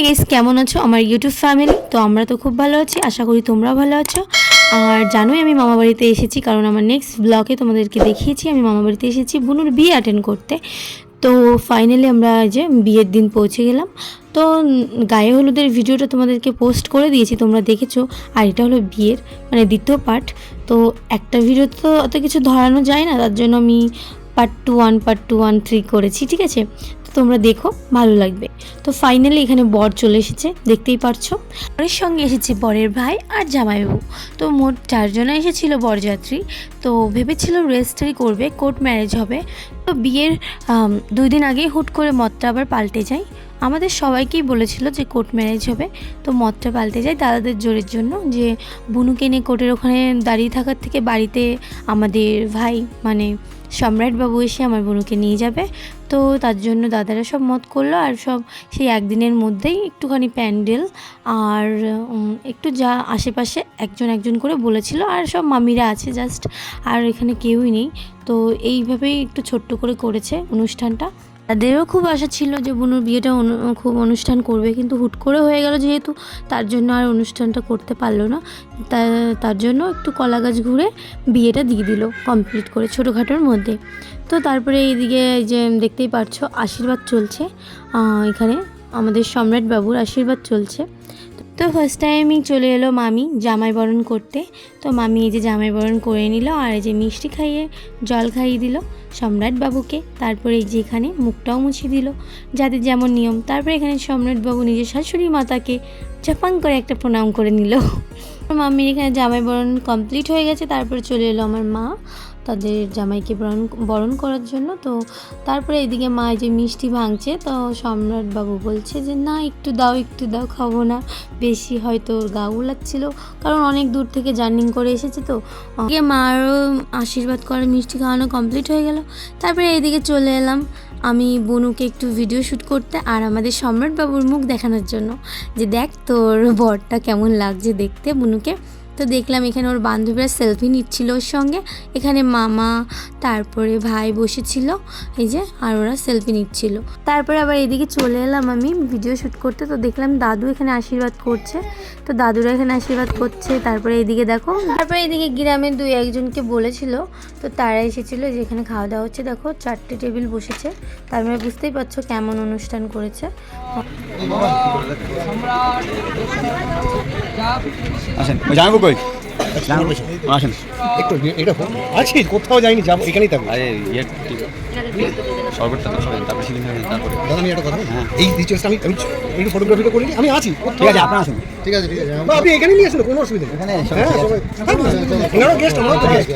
Guys, কেমন আছো আমার ইউটিউব ফ্যামিলি? তো আমরা তো খুব ভালো আছি, আশা করি তোমরা ভালো আছো। আর জানোই আমি মামা বাড়িতে এসেছি, কারণ আমার নেক্সট ব্লগে তোমাদেরকে দেখিয়েছি আমি মামা বাড়িতে এসেছি বুনুর বিয়ে অ্যাটেন্ড করতে। তো ফাইনালি আমরা যে বিয়ের দিন পৌঁছে গেলাম। তো গায়ে হলুদের ভিডিওটা তোমাদেরকে পোস্ট করে দিয়েছি, তোমরা দেখেছো। আর এটা হলো বিয়ের মানে দ্বিতীয় পার্ট। তো একটা ভিডিও তো অত কিছু ধরানো যায় না, তার জন্য আমি পার্ট 1, পার্ট 2, 1, 3 করেছি, ঠিক আছে? তো তোমরা দেখো, ভালো লাগবে। তো ফাইনালি এখানে বর চলে এসেছে, দেখতেই পারছো। বরের সঙ্গে এসেছে বরের ভাই আর জামাইবাবু। তো মোট 4 জন এসেছিল বরযাত্রী। তো ভেবেছিল রেজিস্ট্রি করবে, কোর্ট ম্যারেজ হবে। তো বিয়ের 2 দিন আগেই হুট করে মতটা আবার পাল্টে যায়। আমাদের সবাইকেই বলেছিল যে কোর্ট ম্যারেজ হবে, তো মতটা পাল্টে যায় দাদাদের জোরের জন্য, যে বুনুকে নিয়ে কোর্টের ওখানে দাঁড়িয়ে থাকার থেকে বাড়িতে আমাদের ভাই মানে সম্রাটবাবু এসে আমার বোনকে নিয়ে যাবে। তো তার জন্য দাদারা সব মত করলো, আর সব সেই একদিনের মধ্যেই একটুখানি প্যান্ডেল আর একটু যা আশেপাশে একজন করে বলেছিল, আর সব মামিরা আছে জাস্ট, আর এখানে কেউই নেই। তো এইভাবেই একটু ছোট্ট করে করেছে অনুষ্ঠানটা। তাদেরও খুব আশা ছিল যে বুনুর বিয়েটা খুব অনুষ্ঠান করবে, কিন্তু হুট করে হয়ে গেল যেহেতু, তার জন্য আর অনুষ্ঠানটা করতে পারলো না। তার জন্য একটু কলা গাছ ঘুরে বিয়েটা দিয়ে দিল কমপ্লিট করে ছোটোখাটোর মধ্যে। তো তারপরে এইদিকে যে দেখতেই পারছো আশীর্বাদ চলছে, এখানে আমাদের সম্রাটবাবুর আশীর্বাদ চলছে। তো ফার্স্ট টাইমই চলে এলো মামি জামাই বরণ করতে। তো মামি এই যে জামাই বরণ করে নিল, আর এই যে মিষ্টি খাইয়ে জল খাইয়ে দিল সম্রাটবাবুকে। তারপরে এই যে এখানে মুখটাও মুছিয়ে দিল, যাদের যেমন নিয়ম। তারপরে এখানে সম্রাটবাবু নিজের শাশুড়ি মাতাকে চাপাং করে একটা প্রণাম করে নিল। মামির এখানে জামাই বরণ কমপ্লিট হয়ে গেছে। তারপরে চলে এলো আমার মা তাদের জামাইকে বরণ করার জন্য। তো তারপরে এইদিকে মা যে মিষ্টি ভাঙছে, তো সম্রাটবাবু বলছে যে না একটু দাও, খাবো না বেশি, হয়তো ওর গা উলাচ্ছিল, কারণ অনেক দূর থেকে জার্নি করে এসেছে। তো মারও আশীর্বাদ করে মিষ্টি খাওয়ানো কমপ্লিট হয়ে গেল। তারপরে এইদিকে চলে এলাম আমি বনুকে একটু ভিডিও শ্যুট করতে, আর আমাদের সম্রাটবাবুর মুখ দেখানোর জন্য, যে দেখ তোর বরটা কেমন লাগছে দেখতে বনুকে। তো দেখলাম এখানে ওর বান্ধবীরা সেলফি নিচ্ছিল ওর সঙ্গে, এখানে মামা তারপরে ভাই বসেছিল এই যে, আর ওরা সেলফি নিচ্ছিল। তারপরে আবার এদিকে চলে এলাম আমি ভিডিও শ্যুট করতে। তো দেখলাম দাদু এখানে আশীর্বাদ করছে, তো দাদুরা এখানে আশীর্বাদ করছে। তারপরে এদিকে দেখো, তারপরে এদিকে গ্রামের 2-1জনকে বলেছিল, তো তারা এসেছিলো, যেখানে খাওয়া দাওয়া হচ্ছে। দেখো 4টে টেবিল বসেছে, তার মানে বুঝতেই পারছো কেমন অনুষ্ঠান করেছে। আসেন একটু এটা আছি, কোথাও যাইনি, যাবো এখানেই থাকবো। সরকারটা তো সবাই তারপরে সিলিং হয়ে তারপরে আমি একটা কথা, হ্যাঁ এই রিচুয়ালস আমি একটু ফটোগ্রাফিটা করে নিই, আমি আছি। ঠিক আছে আপনারা আসুন, ঠিক আছে আপনি এখানে নিয়ে আসুন, কোনো অসুবিধা নেই। এখানে হ্যাঁ সবাই এনারা গেস্ট, আমরা তো গেস্ট।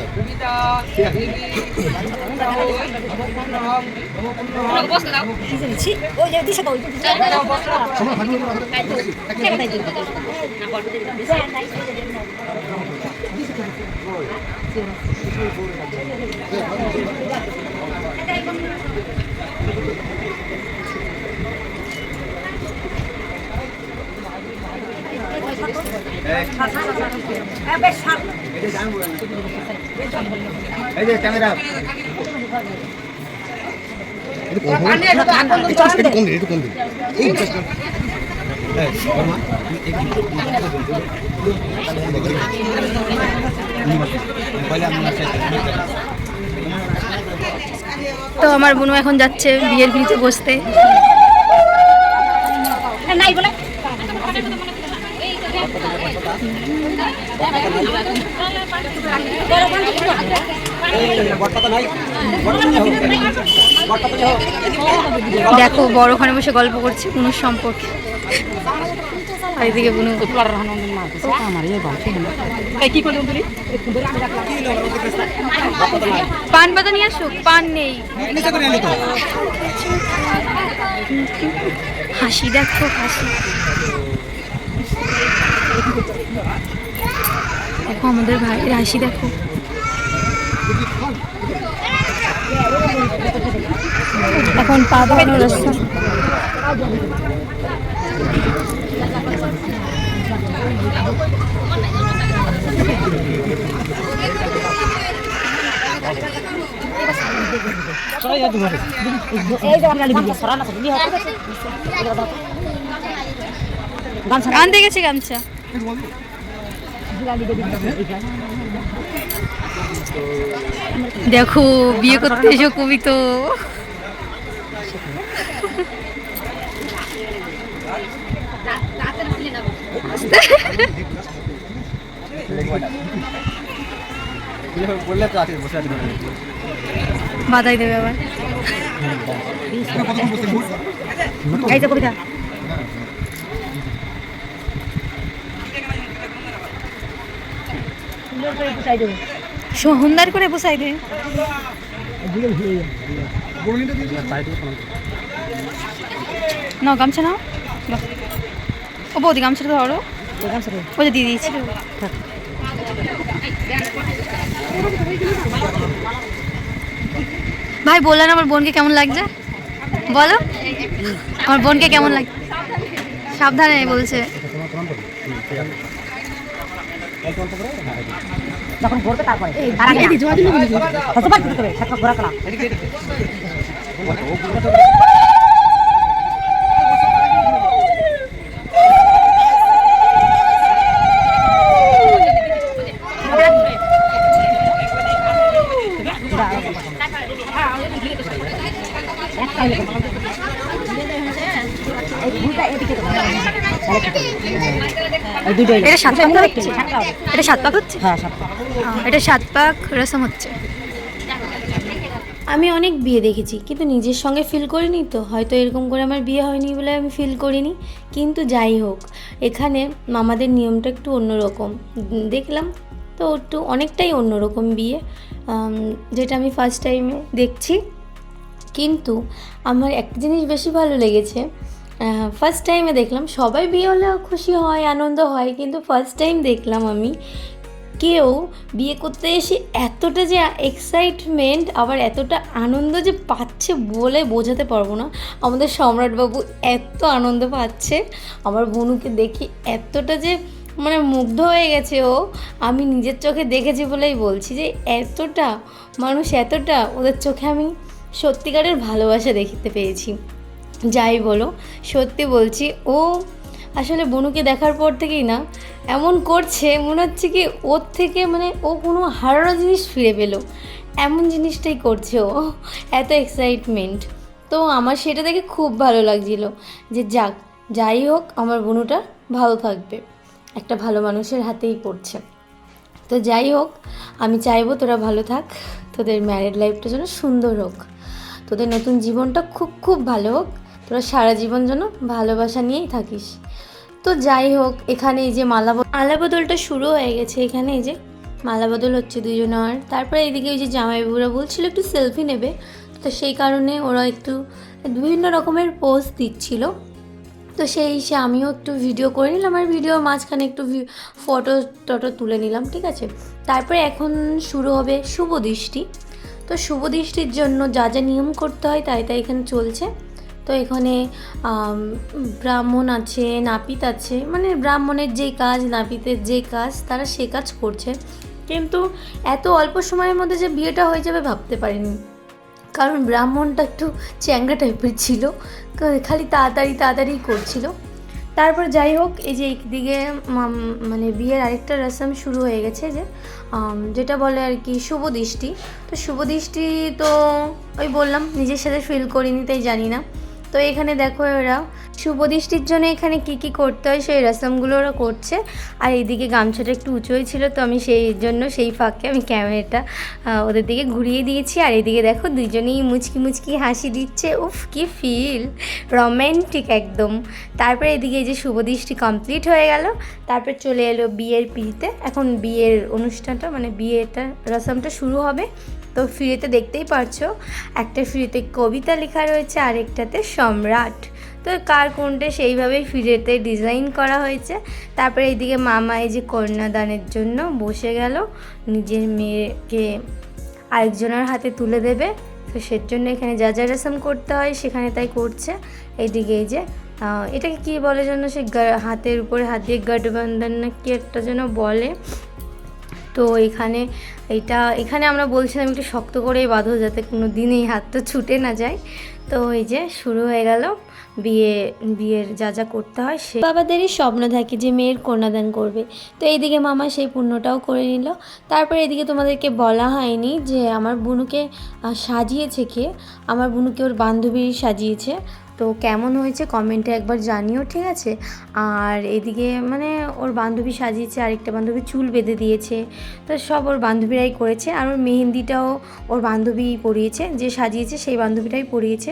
এই যে ক্যামেরা তো আমার বোনু এখন যাচ্ছে বিয়ের পিড়িতে বসতে। দেখো বড় ওখানে বসে গল্প করছে বুনুর সম্পর্কে। আর এদিকে বুনু পান পাতা নিয়ে আসুক, পান নেই। হাসি দেখো, হাসি দেখো, আমাদের ভাইয়ের হাসি দেখো। এখন পা ধোয়ানোর রাস্তা। এই আনতে গেছে গামছা। দেখো বিয়ে করতে এসো কবি তো। মাথায় দেবে আবার। এই তো কবিতা সুন্দর করে বসাই দে। না গামছা নাও। ও বৌদি গামছাটা ধরো। ওই যে দিয়ে দিয়েছি। ভাই বললেন আমার বোনকে কেমন লাগছে বলো, আমার বোনকে কেমন লাগছে? সাবধানে বলছে। যখন ঘুরবে তারপরে এটা 7 পাক হচ্ছে, এটা 7 পাক হচ্ছে। হ্যাঁ 7 পাক, এটা 7 পাক রসম হচ্ছে। আমি অনেক বিয়ে দেখেছি কিন্তু নিজের সঙ্গে ফিল করিনি, তো হয়তো এরকম করে আমার বিয়ে হয়নি বলে আমি ফিল করিনি। কিন্তু যাই হোক, এখানে মামাদের নিয়মটা একটু অন্যরকম দেখলাম, তো একটু অনেকটাই অন্যরকম বিয়ে, যেটা আমি ফার্স্ট টাইমে দেখছি। কিন্তু আমার একটা জিনিস বেশি ভালো লেগেছে, ফার্স্ট টাইমে দেখলাম সবাই বিয়ে হলে খুশি হয়, আনন্দ হয়, কিন্তু ফার্স্ট টাইম দেখলাম আমি কেউ বিয়ে করতে এসে এতটা যে এক্সাইটমেন্ট আবার এতটা আনন্দ যে পাচ্ছে বলে বোঝাতে পারবো না। আমাদের সম্রাটবাবু এত আনন্দ পাচ্ছে, আমার বোনুকে দেখি এতটা যে মানে মুগ্ধ হয়ে গেছে ও, আমি নিজের চোখে দেখেছি বলেই বলছি যে এতটা মানুষ, এতটা ওদের চোখে আমি সত্যিকারের ভালোবাসা দেখতে পেয়েছি। যাই বলো, সত্যি বলছি, ও আসলে বনুকে দেখার পর থেকেই না এমন করছে মনে হচ্ছে কি ওর থেকে মানে ও কোনো হারানো জিনিস ফিরে পেলো, এমন জিনিসটাই করছে ও, এত এক্সাইটমেন্ট। তো আমার সেটা দেখে খুব ভালো লাগছিল যে যাক, যাই হোক আমার বনুটা ভালো থাকবে, একটা ভালো মানুষের হাতেই পড়ছে। তো যাই হোক, আমি চাইবো তোরা ভালো থাক, তোদের ম্যারিড লাইফটা যেন সুন্দর হোক, তোদের নতুন জীবনটা খুব খুব ভালো হোক, তোরা সারা জীবন যেন ভালোবাসা নিয়েই থাকিস। তো যাই হোক, এখানে এই যে মালা বদলটা শুরু হয়ে গেছে, এখানে এই যে মালা বদল হচ্ছে দুজনের। তারপরে এইদিকে ওই যে জামাইবাবুরা বলছিল একটু সেলফি নেবে, তো সেই কারণে ওরা একটু বিভিন্ন রকমের পোজ দিচ্ছিল। তো সেই হিসেবে আমিও একটু ভিডিও করে নিলাম, আর ভিডিও মাঝখানে একটু ফটো টটো তুলে নিলাম, ঠিক আছে। তারপরে এখন শুরু হবে শুভ দৃষ্টি। তো শুভ দৃষ্টির জন্য যা যা নিয়ম করতে হয় তাই তাই এখানে চলছে। তো এখানে ব্রাহ্মণ আছে, নাপিত আছে, মানে ব্রাহ্মণের যেই কাজ নাপিতের যেই কাজ তারা সে কাজ করছে। কিন্তু এত অল্প সময়ের মধ্যে যে বিয়েটা হয়ে যাবে ভাবতে পারিনি, কারণ ব্রাহ্মণটা একটু চ্যাংড়া টাইপের ছিল, খালি তাড়াতাড়ি করছিল। তারপর যাই হোক, এই যে একদিকে মানে বিয়ের আরেকটা রসম শুরু হয়ে গেছে, যে যেটা বলে আর কি শুভ দৃষ্টি। তো শুভ দৃষ্টি তো ওই বললাম নিজের সাথে ফিল করিনি তাই জানি না। তো এখানে দেখো ওরা শুভ দৃষ্টির জন্য এখানে কি করতে হয় সেই রসমগুলো ওরা করছে। আর এইদিকে গামছাটা একটু উঁচুই ছিল, তো আমি সেই জন্য সেই ফাঁকে আমি ক্যামেরাটা ওদের দিকে ঘুরিয়ে দিয়েছি। আর এইদিকে দেখো দুজনেই মুচকি হাসি দিচ্ছে, উফ কি ফিল, রোম্যান্টিক একদম। তারপরে এদিকে এই যে শুভ দৃষ্টি কমপ্লিট হয়ে গেল, তারপর চলে এলো বিয়ের পিড়িতে। এখন বিয়ের অনুষ্ঠানটা মানে বিয়েটা রসমটা শুরু হবে। তো ফিরেতে দেখতেই পারছো, একটা ফিরেতে কবিতা লেখা রয়েছে, আরেকটাতে সম্রাট। তো কার কোনটা সেইভাবেই ফিরেতে ডিজাইন করা হয়েছে। তারপরে এইদিকে মামা এই যে কন্যাদানের জন্য বসে গেল, নিজের মেয়েকে আরেকজনের হাতে তুলে দেবে। তো সের জন্য এখানে যা যা রসম করতে হয় সেখানে তাই করছে। এইদিকে এই যে এটাকে কী বলে যেন, সে হাতের উপরে হাত দিয়ে গঠবন্ধন না কি একটা যেন বলে। তো এখানে আমরা বলছিলাম একটু শক্ত করেই বাঁধো যাতে কোনো দিন এই হাতটা ছুটে না যায়। তো এই যে শুরু হয়ে গেল বিয়ের যা যা করতে হয় সে বাবাদেরই স্বপ্ন থাকে যে মেয়ের কন্যাদান করবে। তো এইদিকে মামা সেই পুণ্যটাও করে নিল। তারপরে এদিকে তোমাদেরকে বলা হয়নি যে আমার বুনুকে সাজিয়েছে কে, আমার বুনুকে ওর বান্ধবী সাজিয়েছে। তো কেমন হয়েছে কমেন্টে একবার জানিও, ঠিক আছে। আর এদিকে মানে ওর বান্ধবী সাজিয়েছে, আরেকটা বান্ধবী চুল বেঁধে দিয়েছে, তো সব ওর বান্ধবীরাই করেছে। আর ওর মেহেন্দিটাও ওর বান্ধবী পরিয়েছে, যে সাজিয়েছে সেই বান্ধবীটাই পরিয়েছে।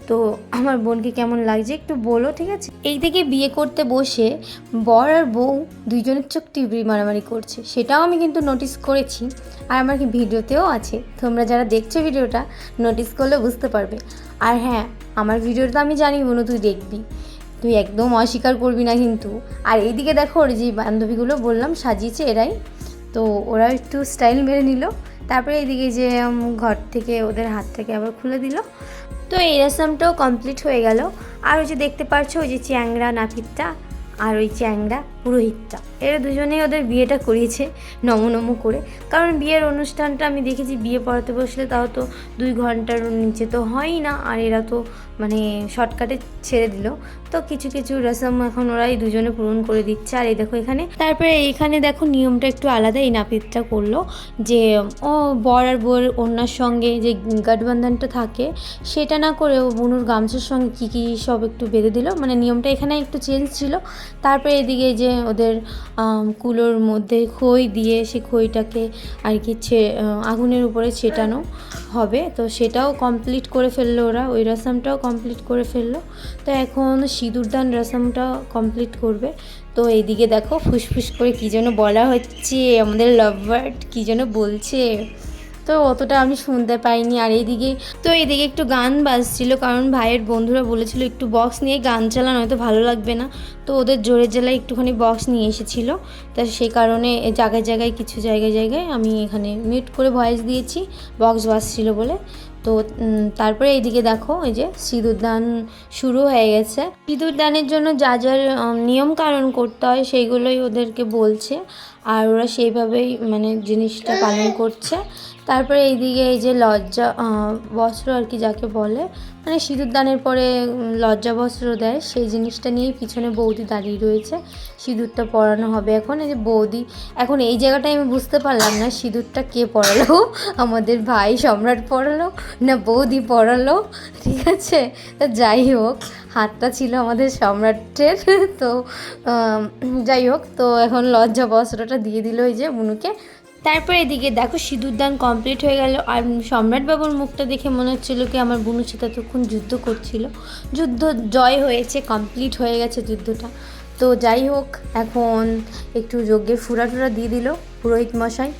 তো আমার বোনকে কেমন লাগছে একটু বলো, ঠিক আছে। এই থেকে বিয়ে করতে বসে বর আর বউ দুইজনের চোখ টিবড়ি মারামারি করছে, সেটাও আমি কিন্তু নোটিস করেছি। আর আমার কি ভিডিওতেও আছে, তোমরা যারা দেখছো ভিডিওটা নোটিস করলে বুঝতে পারবে। আর হ্যাঁ, আমার ভিডিওটা তো আমি জানি বোনু তুই দেখবি, তুই একদম অস্বীকার করবি না কিন্তু। আর এইদিকে দেখো ওর যে বান্ধবীগুলো বললাম সাজিয়েছে এরাই, তো ওরা একটু স্টাইল মেরে নিল। তারপরে এইদিকে যে ঘর থেকে ওদের হাতটাকে আবার খুলে দিল। তো এই রসমটাও কমপ্লিট হয়ে গেল। আর ওই যে দেখতে পাচ্ছ ওই যে চ্যাংরা নাপিতটা আর ওই চ্যাংরা পুরোহিতটা, এরা দুজনেই ওদের বিয়েটা করিয়েছে নমো করে। কারণ বিয়ের অনুষ্ঠানটা আমি দেখেছি বিয়ে পড়াতে বসলে তাও তো 2 ঘন্টার নিচে তো হয়ই না, আর এরা তো মানে শর্টকাটে ছেড়ে দিল। তো কিছু কিছু রসম এখন ওরাই দুজনে পূরণ করে দিচ্ছে। আর এই দেখো এখানে, তারপরে এইখানে দেখো নিয়মটা একটু আলাদা। এই নাপিতটা করলো যে ও বর আর বউয়ের ওড়নার সঙ্গে যে গাঠবন্ধনটা থাকে সেটা না করে ও বুনুর গামছার সঙ্গে কী সব একটু বেঁধে দিল, মানে নিয়মটা এখানে একটু চেঞ্জ ছিল। তারপরে এদিকে যে ওদের কুলোর মধ্যে খই দিয়ে সেই খইটাকে আর কি আগুনের উপরে ছেটানো হবে, তো সেটাও কমপ্লিট করে ফেললো ওরা, ওই রসমটাও কমপ্লিট করে ফেললো। তো এখন সিঁদুরদান রসমটা কমপ্লিট করবে। তো এইদিকে দেখো ফুসফুস করে কী যেন বলা হচ্ছে, আমাদের লাভ বার্ড কী যেন বলছে, তো অতটা আমি শুনতে পাইনি। আর এইদিকে একটু গান বাজছিল, কারণ ভাইয়ের বন্ধুরা বলেছিল একটু বক্স নিয়ে গান চালানো হয়তো ভালো লাগবে না, তো ওদের জোরে জেলায় একটুখানি বক্স নিয়ে এসেছিলো। তা সেই কারণে জায়গায় জায়গায় কিছু জায়গায় আমি এখানে মিউট করে ভয়েস দিয়েছি, বক্স বাজছিল বলে। তো তারপরে এইদিকে দেখো এই যে সিঁদুরদান শুরু হয়ে গেছে। সিঁদুরদানের জন্য যা যার নিয়ম কারণ করতে হয় সেইগুলোই ওদেরকে বলছে, আর ওরা সেইভাবেই মানে জিনিসটা পালন করছে। তারপরে এইদিকে এই যে লজ্জা বস্ত্র আর কি যাকে বলে, মানে সিঁদুরদানের পরে লজ্জা বস্ত্র দেয়, সেই জিনিসটা নিয়েই পিছনে বৌদি দাঁড়িয়ে রয়েছে। সিঁদুরটা পরানো হবে এখন। এই যে বৌদি, এখন এই জায়গাটায় আমি বুঝতে পারলাম না সিঁদুরটা কে পরালো, আমাদের ভাই সম্রাট পরালো না বৌদি পরালো, ঠিক আছে। তা যাই হোক, হাতটা ছিল আমাদের সম্রাটের। তো যাই হোক, তো এখন লজ্জা বস্ত্রটা দিয়ে দিল এই যে বুনুকে। তারপরে এদিকে দেখো সিঁদুরদান কমপ্লিট হয়ে গেল। আর সম্রাট বাবুর মুখটা দেখে মনে হচ্ছিলো কি আমার বুনুর সাথে তখন যুদ্ধ করছিল, যুদ্ধ জয় হয়েছে, কমপ্লিট হয়ে গেছে যুদ্ধটা। তো যাই হোক, এখন একটু যজ্ঞের ফুরা টুরা দিয়ে দিল পুরোহিত মশাই,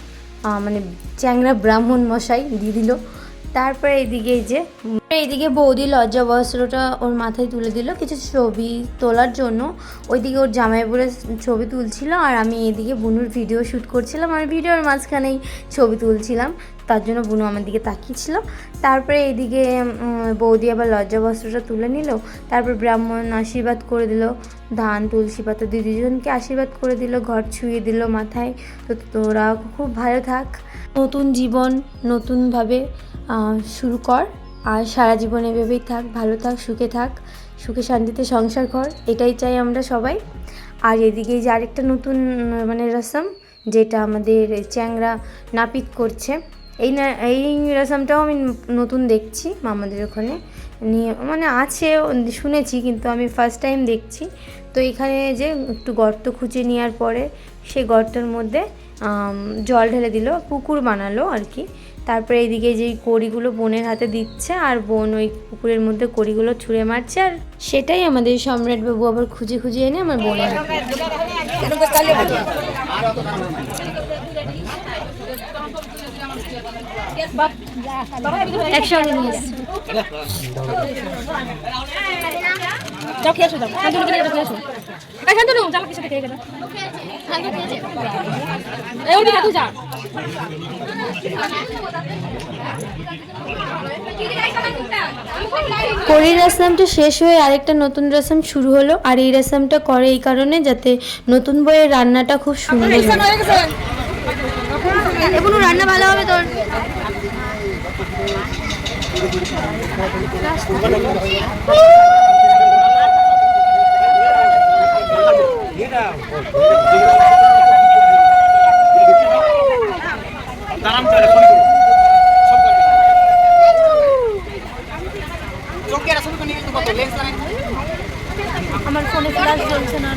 মানে চ্যাংরা ব্রাহ্মণ মশাই দিয়ে দিল। তারপরে এইদিকে বৌদি লজ্জা বস্ত্রটা ওর মাথায় তুলে দিল কিছু ছবি তোলার জন্য। ওইদিকে ওর জামাই বলে ছবি তুলছিল, আর আমি এদিকে বুনুর ভিডিও শ্যুট করছিলাম, আর ভিডিওর মাঝখানেই ছবি তুলছিলাম, তার জন্য বুনু আমার দিকে তাকিয়েছিল। তারপরে এইদিকে বৌদি আবার লজ্জা বস্ত্রটা তুলে নিল। তারপর ব্রাহ্মণ আশীর্বাদ করে দিল, ধান তুলসী পাতা দুজনকে আশীর্বাদ করে দিল, ঘর ছুঁয়ে দিল মাথায়। তো তোরা খুব ভালো থাক, নতুন জীবন নতুনভাবে শুরু কর, আর সারা জীবন এভাবেই থাক, ভালো থাক, সুখে থাক, সুখে শান্তিতে সংসার কর, এটাই চাই আমরা সবাই। আর এদিকে যে আরেকটা নতুন মানে রসম, যেটা আমাদের চ্যাংরা নাপিত করছে, এই রসমটাও আমি নতুন দেখছি মামাদের ওখানে নিয়ে, মানে আছে শুনেছি কিন্তু আমি ফার্স্ট টাইম দেখছি। তো এখানে যে একটু গর্ত খুঁজে নেওয়ার পরে সেই গর্তের মধ্যে জল ঢেলে দিল, পুকুর বানালো আর কি। তারপরে এইদিকে যে কড়িগুলো বোনের হাতে দিচ্ছে, আর বোন ওই পুকুরের মধ্যে কড়িগুলো ছুঁড়ে মারছে, আর সেটাই আমাদের সম্রাট বাবু আবার খুঁজে এনে আমার বোনের হাতে। একসঙ্গে নিয়ে কড়ির রসমটা শেষ হয়ে আরেকটা নতুন রসম শুরু হলো। আর এই রসমটা করে এই কারণে যাতে নতুন বইয়ের রান্নাটা খুব সুন্দর হয়। এখনো রান্না ভালো হবে তোর। আমার ফোনে ফ্ল্যাশ জ্বলছে না।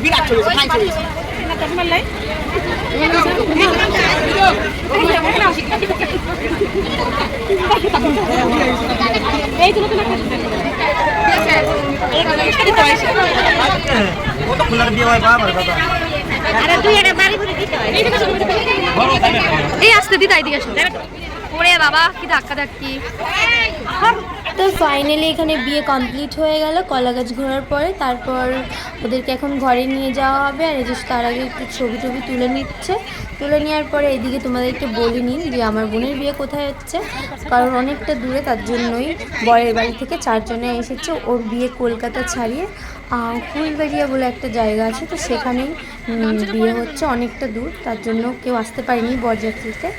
এই আসতে দিদা এদিকে আসো। ওরে বাবা কি ধাক্কা ধাক্কি। তো ফাইনালি এখানে বিয়ে কমপ্লিট হয়ে গেল কলা গাছ ঘোরার পরে। তারপর ওদেরকে এখন ঘরে নিয়ে যাওয়া হবে। আর এই যে তার আগে একটু ছবি টবি তুলে নিচ্ছে। তুলে নেওয়ার পরে এদিকে তোমাদেরকে বলিনি যে আমার বোনের বিয়ে কোথায় হচ্ছে, কারণ অনেকটা দূরে, তার জন্যই বরের বাড়ি থেকে 4 জনে এসেছে। ওর বিয়ে কলকাতা ছাড়িয়ে ফুলবাড়িয়া বলে একটা জায়গা আছে, তো সেখানেই বিয়ে হচ্ছে, অনেকটা দূর, তার জন্য কেউ আসতে পারেনি বরযাত্রীতে।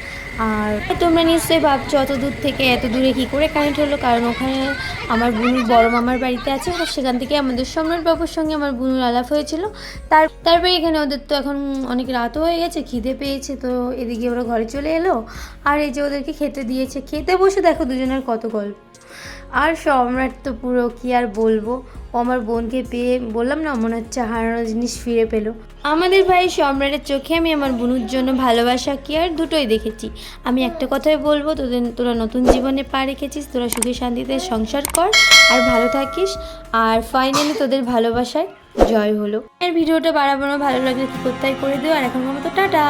আর তোমরা নিশ্চয়ই ভাবছো অত দূর থেকে এত দূরে কী করে কানেক্ট হলো, কারণ ওখানে আমার বোনুর বড় মামার বাড়িতে আছে, আর সেখান থেকে আমাদের সম্রাট বাবুর সঙ্গে আমার বোনুর আলাপ হয়েছিল। তারপরে এখানে ওদের তো এখন অনেক রাতও হয়ে গেছে, খিদে পেয়েছে, তো এদিকে ওরা ঘরে চলে এলো। আর এই যে ওদেরকে খেতে দিয়েছে, খেতে বসে দেখো দুজনের কত গল্প। আর সম্রাট তো পুরো কি আর বলবো, ও আমার বোনকে পেয়ে বললাম না মনে হচ্ছে হারানো জিনিস ফিরে পেলো। আমাদের ভাই সম্রাটের চোখে আমি আমার বোনুর জন্য ভালোবাসা কি আর দুটোই দেখেছি। আমি একটা কথাই বলবো, তোরা নতুন জীবনে পা রেখেছিস, তোরা সুখে শান্তিতে সংসার কর আর ভালো থাকিস। আর ফাইনালি তোদের ভালোবাসায় জয় হলো। আর ভিডিওটা বাড়াবো না, ভালো লাগলে কি করতে করে দিও। আর এখন মতো টাটা।